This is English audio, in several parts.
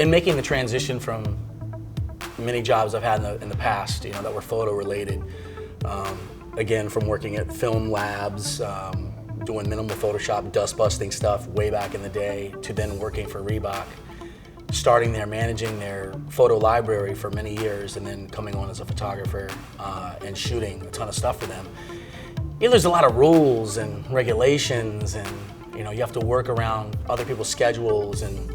in making the transition from many jobs I've had in the past, that were photo related, again, from working at film labs, doing minimal Photoshop, dust busting stuff way back in the day, to then working for Reebok, starting there, managing their photo library for many years, and then coming on as a photographer and shooting a ton of stuff for them. There's a lot of rules and regulations, and you have to work around other people's schedules, and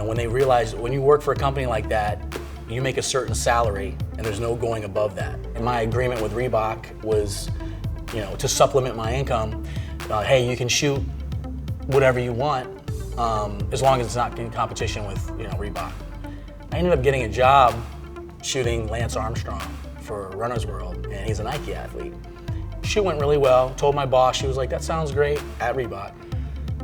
when they realize when you work for a company like that, you make a certain salary and there's no going above that. And my agreement with Reebok was, to supplement my income, hey, you can shoot whatever you want as long as it's not in competition with Reebok. I ended up getting a job shooting Lance Armstrong for Runner's World, and he's a Nike athlete. Shoot went really well. Told my boss, she was like, that sounds great, at Reebok.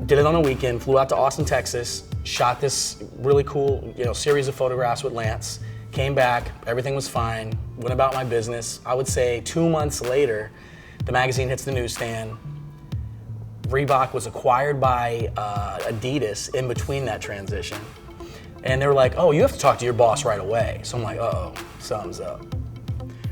Did it on a weekend, flew out to Austin, Texas, shot this really cool series of photographs with Lance, came back, everything was fine, went about my business. I would say 2 months later, the magazine hits the newsstand. Reebok was acquired by Adidas in between that transition. And they were like, oh, you have to talk to your boss right away. So I'm like, uh-oh, something's up.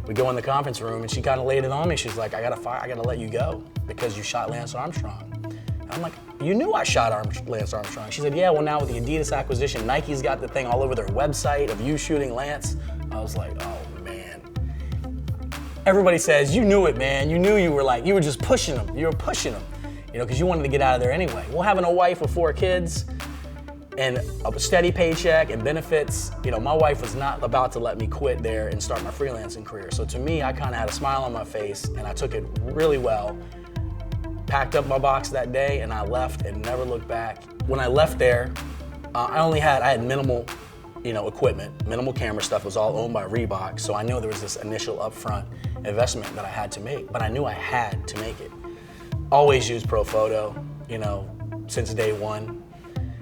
We go in the conference room and she kind of laid it on me. She's like, I gotta let you go because you shot Lance Armstrong. And I'm like, you knew I shot Lance Armstrong. She said, yeah, well now with the Adidas acquisition, Nike's got the thing all over their website of you shooting Lance. I was like, oh man. Everybody says, you knew it, man. You knew you were just pushing them. You were pushing them, because you wanted to get out of there anyway. Well, having a wife with 4 kids and a steady paycheck and benefits, my wife was not about to let me quit there and start my freelancing career. So to me, I kind of had a smile on my face and I took it really well. Packed up my box that day and I left and never looked back. When I left there, I had minimal, equipment, minimal camera stuff. Was all owned by Reebok. So I knew there was this initial upfront investment that I had to make, but I knew I had to make it. Always used Profoto, since day one.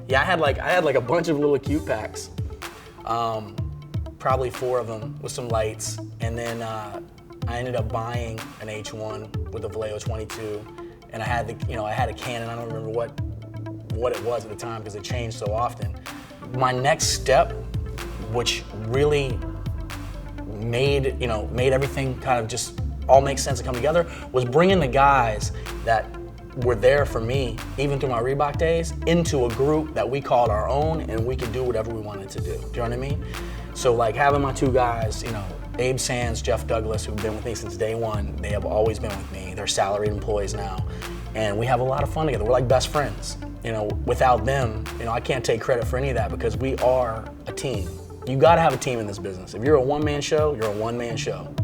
Yeah, I had like a bunch of little cute packs, probably 4 of them with some lights, and then I ended up buying an H1 with a Vallejo 22, and I had a Canon. I don't remember what it was at the time because it changed so often. My next step, which really made everything kind of just all make sense and come together, was bringing the guys that were there for me, even through my Reebok days, into a group that we called our own and we could do whatever we wanted to do. Do you know what I mean? So like having my 2 guys, Abe Sands, Jeff Douglas, who've been with me since day one, they have always been with me. They're salaried employees now. And we have a lot of fun together. We're like best friends. Without them, I can't take credit for any of that because we are a team. You gotta have a team in this business. If you're a one-man show, you're a one-man show.